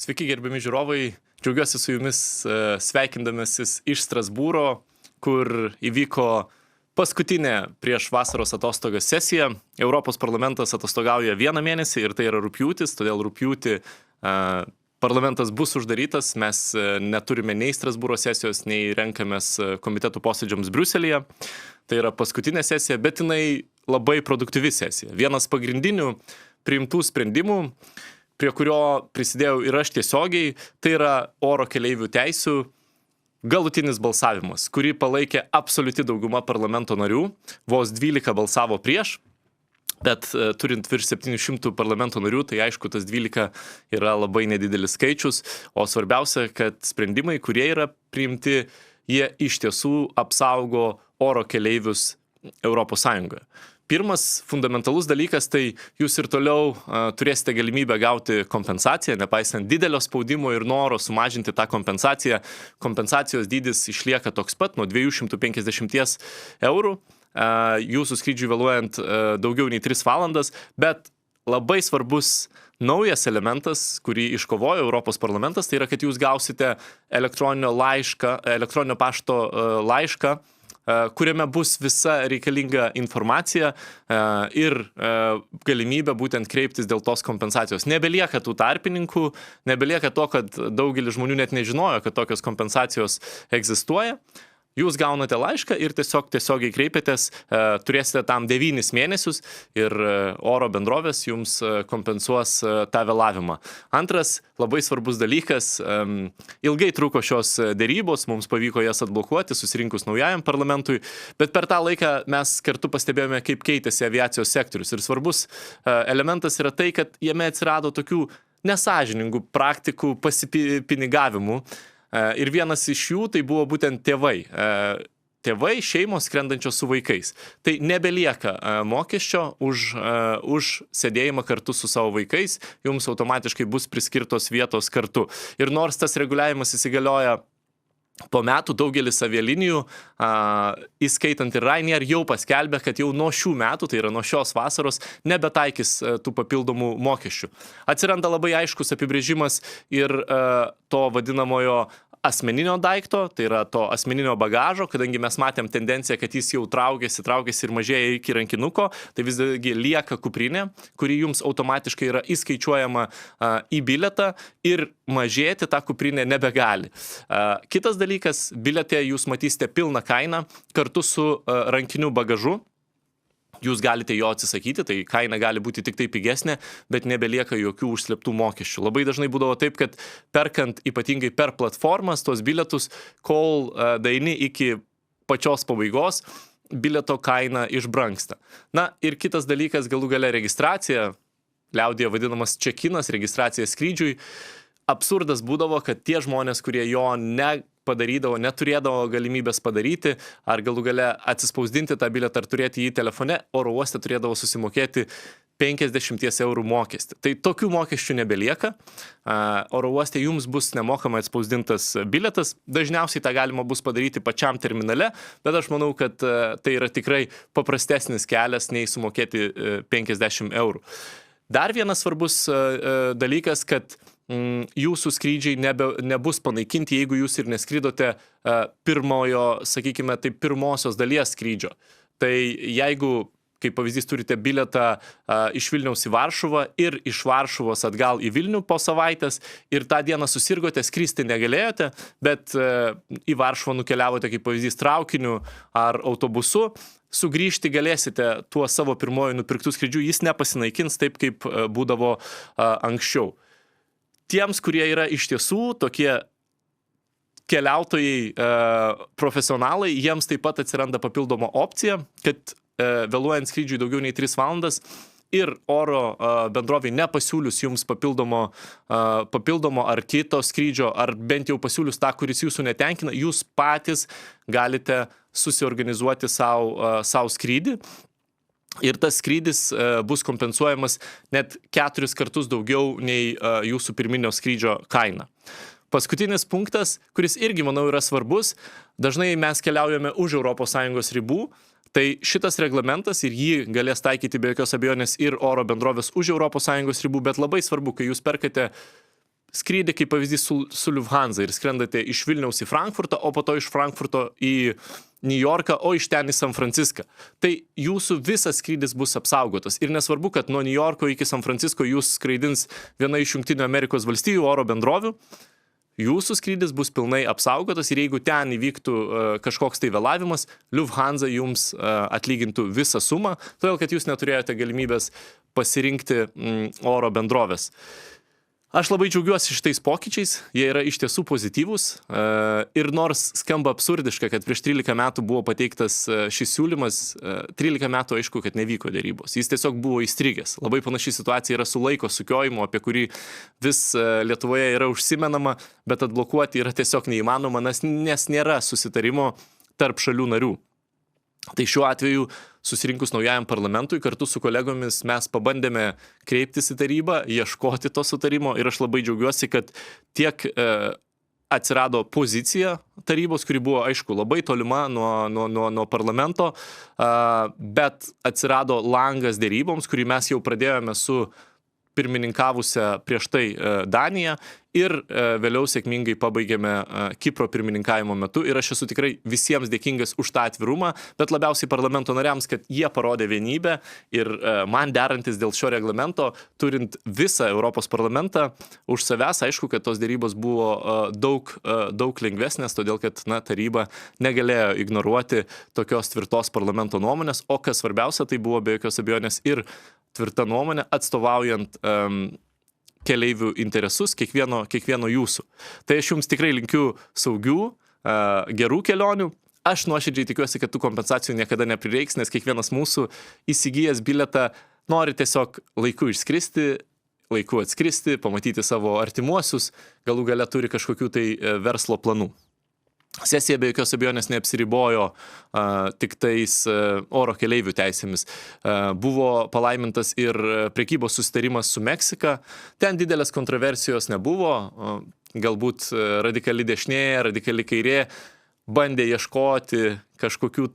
Sveiki, gerbiami žiūrovai. Džiaugiuosi su jumis sveikindamasis iš Strasbūro, kur įvyko paskutinė prieš vasaros atostogas sesija. Europos parlamentas atostogauja vieną mėnesį ir tai yra rugpjūtis, todėl rugpjūtį parlamentas bus uždarytas. Mes neturime nei Strasbūro sesijos, nei renkamės komitetų posėdžiams Briuselyje. Tai yra paskutinė sesija, bet jinai labai produktyvi sesija. Vienas pagrindinių priimtų sprendimų, prie kurio prisidėjau ir aš tiesiogiai, tai yra oro keleivių teisių galutinis balsavimas, kurį palaikė absoliuti dauguma parlamento narių, vos 12 balsavo prieš, bet turint virš 700 parlamento narių, tai aišku, tas 12 yra labai nedidelis skaičius, o svarbiausia, kad sprendimai, kurie yra priimti, jie iš tiesų apsaugo oro keleivius Europos Sąjungoje. Pirmas fundamentalus dalykas, tai jūs ir toliau turėsite galimybę gauti kompensaciją, nepaisant didelio spaudimo ir noro sumažinti tą kompensaciją. Kompensacijos dydis išlieka toks pat, nuo 250 eurų, jūsų skrydžiui vėluojant daugiau nei 3 valandas, bet labai svarbus naujas elementas, kurį iškovojo Europos parlamentas, tai yra, kad jūs gausite elektroninio pašto laišką, kuriame bus visa reikalinga informacija ir galimybė būtent kreiptis dėl tos kompensacijos. Nebelieka tų tarpininkų, nebelieka to, kad daugelis žmonių net nežinojo, kad tokios kompensacijos egzistuoja. Jūs gaunate laišką ir tiesiogiai kreipiatės, turėsite tam 9 mėnesius ir oro bendrovės jums kompensuos tą vėlavimą. Antras labai svarbus dalykas, ilgai truko šios dėrybos, mums pavyko jas atblokuoti, susirinkus naujajam parlamentui, bet per tą laiką mes kartu pastebėjome, kaip keitėsi aviacijos sektorius. Ir svarbus elementas yra tai, kad jame atsirado tokių nesąžiningų praktikų pasipinigavimų. Ir vienas iš jų tai buvo būtent tėvai. Tėvai, šeimos skrendančios su vaikais. Tai nebelieka mokesčio už sėdėjimą kartu su savo vaikais, jums automatiškai bus priskirtos vietos kartu. Ir nors tas reguliavimas įsigalioja po metų, daugelis avialinijų, įskaitant ir Ryanair, jau paskelbė, kad jau nuo šių metų, tai yra nuo šios vasaros, nebetaikys tų papildomų mokesčių. Atsiranda labai aiškus apibrėžimas ir to vadinamojo asmeninio daikto, tai yra to asmeninio bagažo, kadangi mes matėm tendenciją, kad jis jau traukiasi ir mažėja iki rankinuko, tai vis dėlgi lieka kuprinė, kuri jums automatiškai yra įskaičiuojama į bilietą ir mažėti tą kuprinę nebegali. Kitas dalykas, biliete jūs matysite pilną kainą kartu su rankiniu bagažu. Jūs galite jo atsisakyti, tai kaina gali būti tik tai pigesnė, bet nebelieka jokių užslėptų mokesčių. Labai dažnai būdavo taip, kad perkant ypatingai per platformas tos bilietus, kol daeini iki pačios pabaigos, bilieto kaina išbrangsta. Na ir kitas dalykas, galų gale registracija, liaudyje vadinamas check-inas, registracija skrydžiui. Absurdas būdavo, kad tie žmonės, kurie jo neturėdavo galimybės padaryti, ar galų gale atsispausdinti tą bilietą, ar turėti jį telefone, oro uoste turėdavo susimokėti 50 eurų mokestį. Tai tokių mokesčių nebelieka. Oro uoste jums bus nemokamai atspausdintas bilietas. Dažniausiai tą galima bus padaryti pačiam terminale, bet aš manau, kad tai yra tikrai paprastesnis kelias nei sumokėti 50 eurų. Dar vienas svarbus dalykas, kad jūsų skrydžiai nebus panaikinti, jeigu jūs ir neskridote pirmosios dalies skrydžio. Tai jeigu, kaip pavyzdys, turite bilietą iš Vilniaus į Varšuvą ir iš Varšuvos atgal į Vilnių po savaitės ir tą dieną susirgote, skristi negalėjote, bet į Varšuvą nukeliavote, kaip pavyzdys, traukiniu ar autobusu, sugrįžti galėsite tuo savo pirmoju nupirktų skrydžiu, jis nepasinaikins taip, kaip būdavo anksčiau. Tiems, kurie yra iš tiesų tokie keliautojai, profesionalai, jiems taip pat atsiranda papildoma opcija, kad vėluojant skrydžiui daugiau nei 3 valandas ir oro bendroviai nepasiūlius jums papildomo ar kito skrydžio, ar bent jau pasiūlius tą, kuris jūsų netenkina, jūs patys galite susiorganizuoti savo skrydį. Ir tas skrydis bus kompensuojamas net 4 kartus daugiau nei jūsų pirminio skrydžio kaina. Paskutinis punktas, kuris irgi, manau, yra svarbus, dažnai mes keliaujame už ES ribų, tai šitas reglamentas ir jį galės taikyti be jokios abejonės ir oro bendrovės už ES ribų, bet labai svarbu, kai jūs perkate skrydį kaip pavyzdys su Lufthansa ir skrendate iš Vilniaus į Frankfurtą, o po to iš Frankfurto į New Yorką, o iš ten į San Franciską. Tai jūsų visas skrydis bus apsaugotas. Ir nesvarbu, kad nuo New Yorko iki San Francisco jūs skraidins viena iš Jungtinių Amerikos valstijų oro bendrovių. Jūsų skrydis bus pilnai apsaugotas ir jeigu ten įvyktų kažkoks tai vėlavimas, Lufthansa jums atlygintų visą sumą, todėl kad jūs neturėjote galimybės pasirinkti oro bendrovės. Aš labai džiaugiuosi šitais pokyčiais, jie yra iš tiesų pozityvūs ir nors skamba absurdiška, kad prieš 13 metų buvo pateiktas šis siūlymas, 13 metų aišku, kad nevyko dėrybos, jis tiesiog buvo įstrigęs. Labai panaši situacija yra su laiko sukiojimu, apie kurį vis Lietuvoje yra užsimenama, bet atblokuoti yra tiesiog neįmanoma, nes nėra susitarimo tarp šalių narių. Tai šiuo atveju susirinkus naujajam parlamentui kartu su kolegomis mes pabandėme kreiptis į tarybą, ieškoti to sutarimo ir aš labai džiaugiuosi, kad tiek atsirado pozicija tarybos, kuri buvo, aišku, labai tolima nuo parlamento, bet atsirado langas dėryboms, kurį mes jau pradėjome su pirmininkavusią prieš tai Daniją ir vėliau sėkmingai pabaigėme Kipro pirmininkavimo metu ir aš esu tikrai visiems dėkingas už tą atvirumą, bet labiausiai parlamento nariams, kad jie parodė vienybę ir man derantis dėl šio reglamento, turint visą Europos parlamentą už savęs, aišku, kad tos dėrybos buvo daug lengvesnės, todėl kad taryba negalėjo ignoruoti tokios tvirtos parlamento nuomonės, o kas svarbiausia, tai buvo be jokios abejonės ir tvirta nuomonė, atstovaujant keleivių interesus kiekvieno jūsų. Tai aš jums tikrai linkiu saugių, gerų kelionių. Aš nuoširdžiai tikiuosi, kad tų kompensacijų niekada neprireiks, nes kiekvienas mūsų įsigijęs bilietą nori tiesiog laiku išskristi, laiku atskristi, pamatyti savo artimuosius, galų gale turi kažkokių tai verslo planų. Sesija be jokios abejonės neapsiribojo tik tais oro keleivių teisėmis. Buvo palaimintas ir prekybos susitarimas su Meksika. Ten didelės kontroversijos nebuvo. Galbūt radikali dešinė, radikali kairė bandė ieškoti kažkokių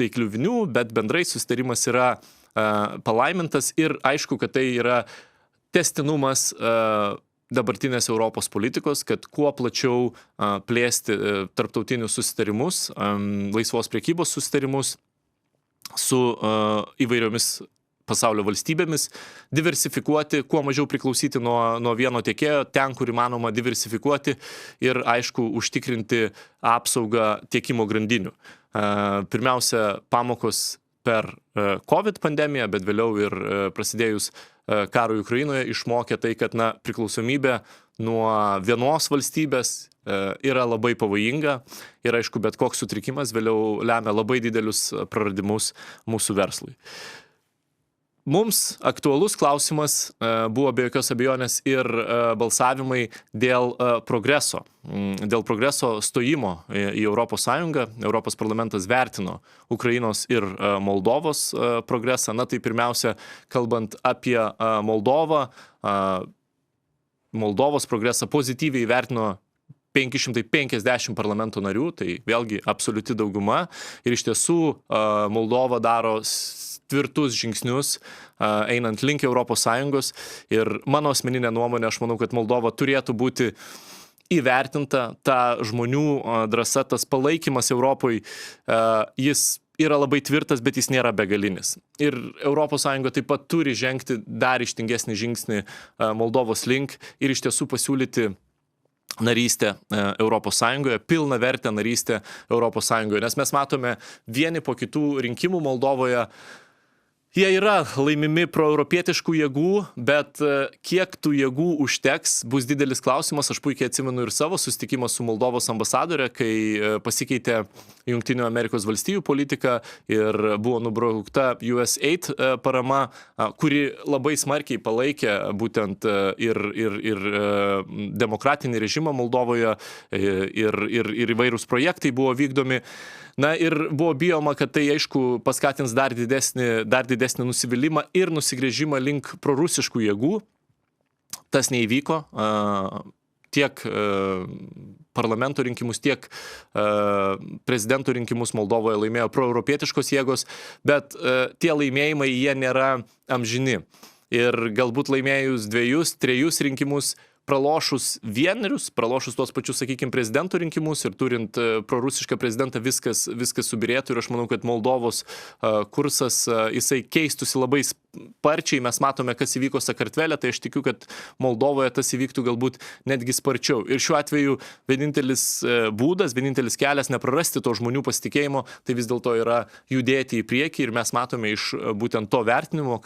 tai kliuvinių, bet bendrai susitarimas yra palaimintas ir aišku, kad tai yra tęstinumas dabartinės Europos politikos, kad kuo plačiau plėsti tarptautinius susitarimus, laisvos prekybos susitarimus su įvairiomis pasaulio valstybėmis, diversifikuoti, kuo mažiau priklausyti nuo vieno tiekėjo, ten, kur įmanoma diversifikuoti ir, aišku, užtikrinti apsaugą tiekimo grandinių. Pirmiausia, pamokos per COVID pandemiją, bet vėliau ir prasidėjus karui Ukrainoje išmokė tai, kad priklausomybė nuo vienos valstybės yra labai pavojinga ir aišku, bet koks sutrikimas vėliau lemia labai didelius praradimus mūsų verslui. Mums aktualus klausimas buvo be jokios abejonės ir balsavimai dėl progreso stojimo į Europos Sąjungą. Europos parlamentas vertino Ukrainos ir Moldovos progresą. Tai pirmiausia, kalbant apie Moldovą, Moldovos progresą pozityviai vertino 550 parlamento narių, tai vėlgi absoliuti dauguma. Ir iš tiesų Moldova daro tvirtus žingsnius einant link Europos Sąjungos ir mano asmeninė nuomonė, aš manau, kad Moldova turėtų būti įvertinta, ta žmonių drąsa, tas palaikymas Europoje, jis yra labai tvirtas, bet jis nėra begalinis. Ir Europos Sąjunga taip pat turi žengti dar ryžtingesnį žingsnį Moldovos link ir iš tiesų pasiūlyti narystę Europos Sąjungoje, pilną vertę narystę Europos Sąjungoje. Nes mes matome vieni po kitų rinkimų Moldovoje, jie yra laimimi proeuropietiškų jėgų, bet kiek tų jėgų užteks, bus didelis klausimas. Aš puikiai atsimenu ir savo susitikimą su Moldovos ambasadore, kai pasikeitė Jungtinių Amerikos valstijų politika ir buvo nubraukta USAID parama, kuri labai smarkiai palaikė būtent ir demokratinį režimą Moldovoje ir įvairūs projektai buvo vykdomi. Ir buvo bijoma, kad tai, aišku, paskatins dar didesnį nusivylimą ir nusigręžimą link prorusiškų jėgų. Tas neįvyko. Tiek parlamento rinkimus, tiek prezidento rinkimus Moldovoje laimėjo proeuropietiškos jėgos, bet tie laimėjimai, jie nėra amžini. Ir galbūt laimėjus 2-3 rinkimus pralošus tuos pačius, sakykime, prezidento rinkimus ir turint prorusišką prezidentą viskas subirėtų ir aš manau, kad Moldovos kursas jisai keistusi labai sparčiai. Mes matome, kas įvyko Sakartvele, tai aš tikiu, kad Moldovoje tas įvyktų galbūt netgi sparčiau. Ir šiuo atveju vienintelis būdas, vienintelis kelias neprarasti to žmonių pasitikėjimo, tai vis dėlto yra judėti į priekį ir mes matome iš būtent to vertinimo,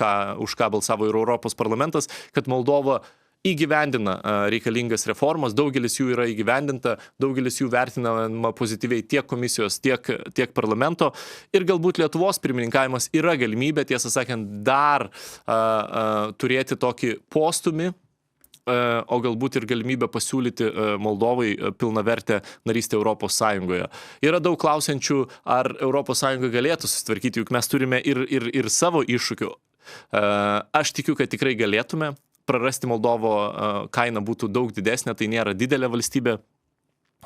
už ką balsavo ir Europos parlamentas, kad Moldova įgyvendina reikalingas reformas, daugelis jų yra įgyvendinta, daugelis jų vertinama pozityviai tiek komisijos, tiek parlamento ir galbūt Lietuvos pirmininkavimas yra galimybė, tiesą sakant, dar turėti tokį postumį, o galbūt ir galimybę pasiūlyti Moldovai pilnavertę narystę Europos Sąjungoje. Yra daug klausiančių, ar Europos Sąjunga galėtų susitvarkyti, juk mes turime ir savo iššūkių. Aš tikiu, kad tikrai galėtume. Prarasti Moldovo kaina būtų daug didesnė, tai nėra didelė valstybė.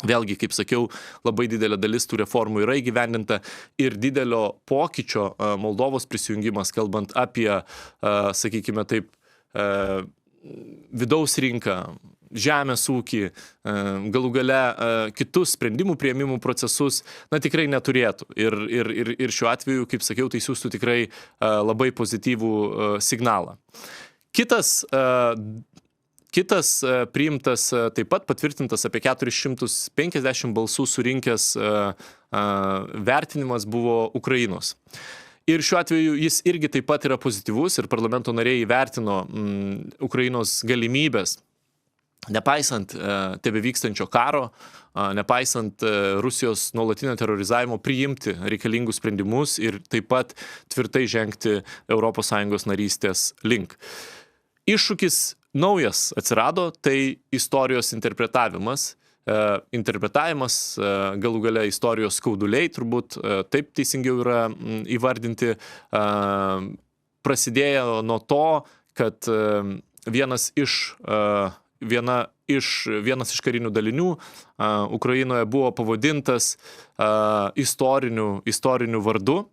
Vėlgi, kaip sakiau, labai didelė dalis tų reformų yra įgyvendinta ir didelio pokyčio Moldovos prisijungimas, kalbant apie, sakykime taip, vidaus rinką, žemės ūkį, galų gale kitus sprendimų priėmimų procesus, tikrai neturėtų. Ir šiuo atveju, kaip sakiau, tai siūstų tikrai labai pozityvų signalą. Kitas priimtas, taip pat patvirtintas apie 450 balsų surinkęs vertinimas buvo Ukrainos. Ir šiuo atveju jis irgi taip pat yra pozityvus ir parlamento nariai įvertino Ukrainos galimybės, nepaisant tebevykstančio karo, nepaisant Rusijos nuolatinio terorizavimo, priimti reikalingus sprendimus ir taip pat tvirtai žengti ES narystės link. Iššūkis naujas atsirado, tai istorijos interpretavimas. Galų gale istorijos skauduliai, turbūt taip teisingiau yra įvardinti, prasidėjo nuo to, kad vienas iš karinių dalinių Ukrainoje buvo pavadintas istoriniu vardu,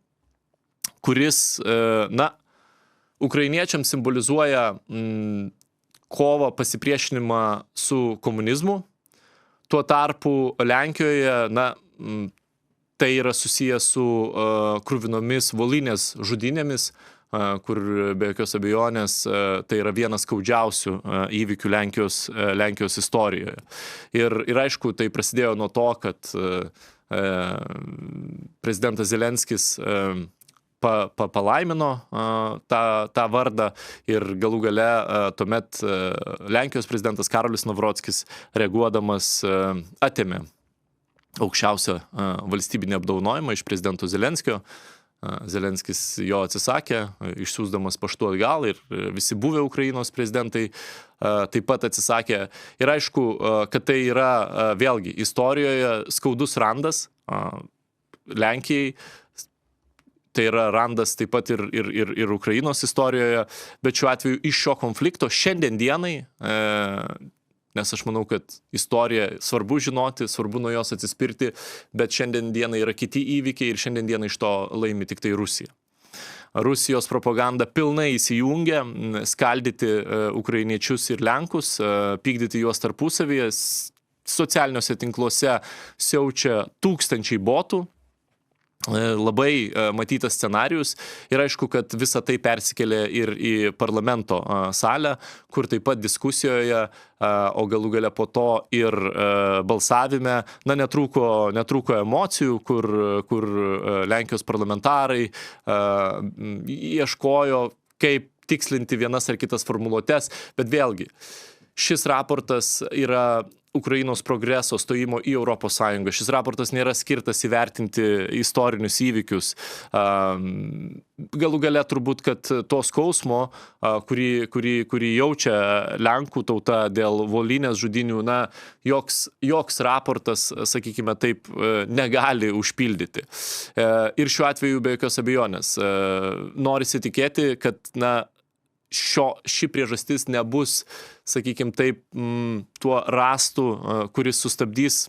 kuris, ukrainiečiams simbolizuoja kovą, pasipriešinimą su komunizmu. Tuo tarpu Lenkijoje, tai yra susijęs su kruvinomis Volynės žudynėmis, kur be jokios abejonės tai yra vienas skaudžiausių įvykių Lenkijos istorijoje. Ir aišku, tai prasidėjo nuo to, kad prezidentas Zelenskis palaimino tą vardą ir galų gale tuomet Lenkijos prezidentas Karolis Nawrockis reaguodamas atėmė aukščiausią valstybinį apdovanojimą iš prezidento Zelenskio. Zelenskis jo atsisakė, išsiųsdamas paštu atgal ir visi buvę Ukrainos prezidentai taip pat atsisakė. Ir aišku, kad tai yra vėlgi istorijoje skaudus randas Lenkijai. Tai yra randas taip pat ir Ukrainos istorijoje, bet šiuo atveju iš šio konflikto šiandien dienai, nes aš manau, kad istoriją svarbu žinoti, svarbu nuo jos atsispirti, bet šiandien dienai yra kiti įvykiai ir šiandien dienai iš to laimi tik tai Rusija. Rusijos propaganda pilnai įsijungia, skaldyti ukrainiečius ir lenkus, pykdyti juos tarpusavyje, socialiniuose tinkluose siaučia tūkstančiai botų, labai matytas scenarijus ir aišku, kad visa tai persikėlė ir į parlamento salę, kur taip pat diskusijoje, o galų gale po to ir balsavime, netrūko emocijų, kur Lenkijos parlamentarai ieškojo, kaip tikslinti vienas ar kitas formuluotes, bet vėlgi, šis raportas yra Ukrainos progreso stojimo į Europos Sąjungą. Šis raportas nėra skirtas įvertinti istorinius įvykius. Galų gale turbūt, kad to skausmo, kurį jaučia Lenkų tauta dėl Volynės žudynių, joks raportas, sakykime taip, negali užpildyti. Ir šiuo atveju be jokios abejonės. Norisi tikėti, kad ši priežastis nebus, sakykime taip, tuo rastu, kuris sustabdys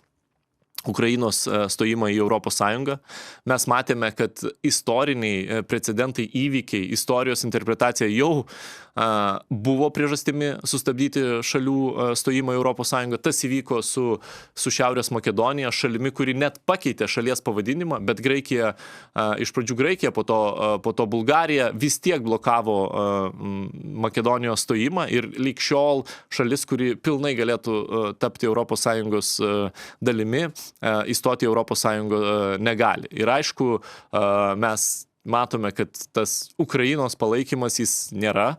Ukrainos stojimą į Europos Sąjungą. Mes matėme, kad istoriniai precedentai, įvykiai, istorijos interpretacija jau buvo priežastimi sustabdyti šalių stojimą į Europos Sąjungą. Tas įvyko su Šiaurės Makedonija, šalimi, kuri net pakeitė šalies pavadinimą, bet Graikija, iš pradžių Graikija, po to Bulgarija vis tiek blokavo Makedonijos stojimą ir lyg šiol šalis, kuri pilnai galėtų tapti Europos Sąjungos dalimi, įstoti į Europos Sąjungą negali. Ir aišku, mes matome, kad tas Ukrainos palaikymas jis nėra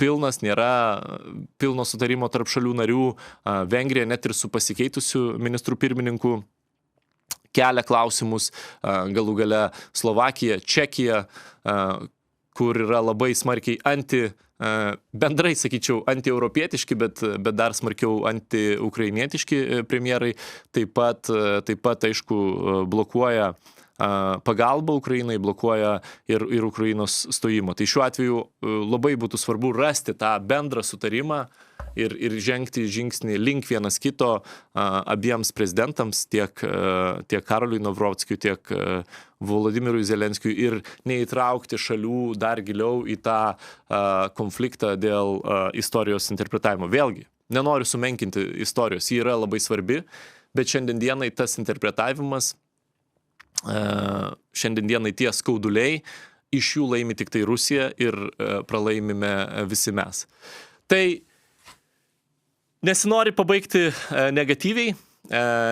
pilnas, nėra pilno sutarimo tarp šalių narių. Vengrija net ir su pasikeitusiu ministrų pirmininku kelia klausimus, galų gale Slovakija, Čekija, kur yra labai smarkiai bendrai, sakyčiau, antieuropietiški, bet dar smarkiau antiukrainietiški premjerai, taip pat aišku, blokuoja pagalbą Ukrainai, blokuoja ir Ukrainos stojimo. Tai šiuo atveju labai būtų svarbu rasti tą bendrą sutarimą ir žengti žingsnį link vienas kito abiems prezidentams, tiek Karoliui Nawrockiui, tiek Volodimirui Zelenskiui, ir neįtraukti šalių dar giliau į tą konfliktą dėl istorijos interpretavimo. Vėlgi, nenoriu sumenkinti istorijos, ji yra labai svarbi, bet šiandien dienai tas interpretavimas, šiandien dienai tie skauduliai, iš jų laimi tik tai Rusija ir pralaimime visi mes. Tai nesinori pabaigti negatyviai,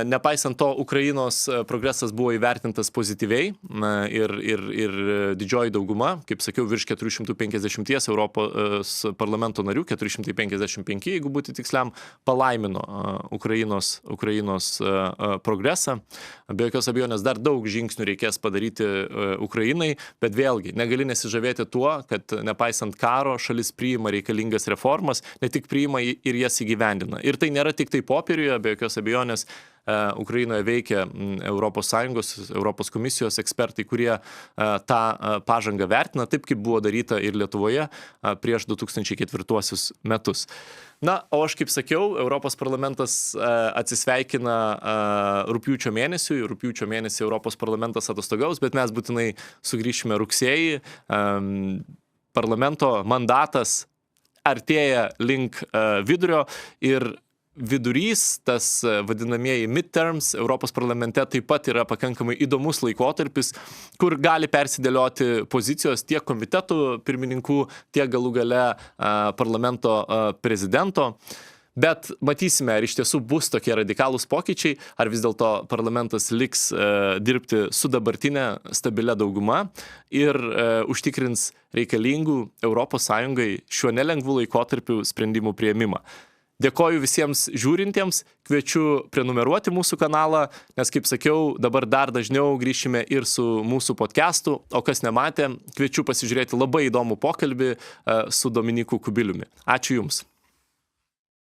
nepaisant to, Ukrainos progresas buvo įvertintas pozityviai ir didžioji dauguma, kaip sakiau, virš 450 Europos parlamento narių, 455, jeigu būti tiksliam, palaimino Ukrainos progresą. Be jokios abejonės dar daug žingsnių reikės padaryti Ukrainai, bet vėlgi negali nesižavėti tuo, kad nepaisant karo šalis priima reikalingas reformas, ne tik priima ir jas įgyvendina. Ir tai nėra tik tai popieriuje, be jokios abejonės Ukrainoje veikia Europos Sąjungos, Europos komisijos ekspertai, kurie tą pažangą vertina, taip kaip buvo daryta ir Lietuvoje prieš 2004 metus. Na, o aš kaip sakiau, Europos parlamentas atsisveikina rugpjūčio mėnesį Europos parlamentas atostogaus, bet mes būtinai sugrįšime rugsėjį. Parlamento mandatas artėja link vidurio ir vidurys, tas vadinamieji midterms, Europos parlamente taip pat yra pakankamai įdomus laikotarpis, kur gali persidėlioti pozicijos tiek komitetų pirmininkų, tiek galų gale parlamento prezidento. Bet matysime, ar iš tiesų bus tokie radikalūs pokyčiai, ar vis dėlto parlamentas liks dirbti su dabartinė stabilia dauguma ir užtikrins reikalingų Europos Sąjungai šiuo nelengvu laikotarpiu sprendimų priėmimą. Dėkoju visiems žiūrintiems, kviečiu prenumeruoti mūsų kanalą, nes, kaip sakiau, dabar dar dažniau grįšime ir su mūsų podcastu, o kas nematė, kviečiu pasižiūrėti labai įdomų pokalbį su Dominiku Kubiliumi. Ačiū Jums.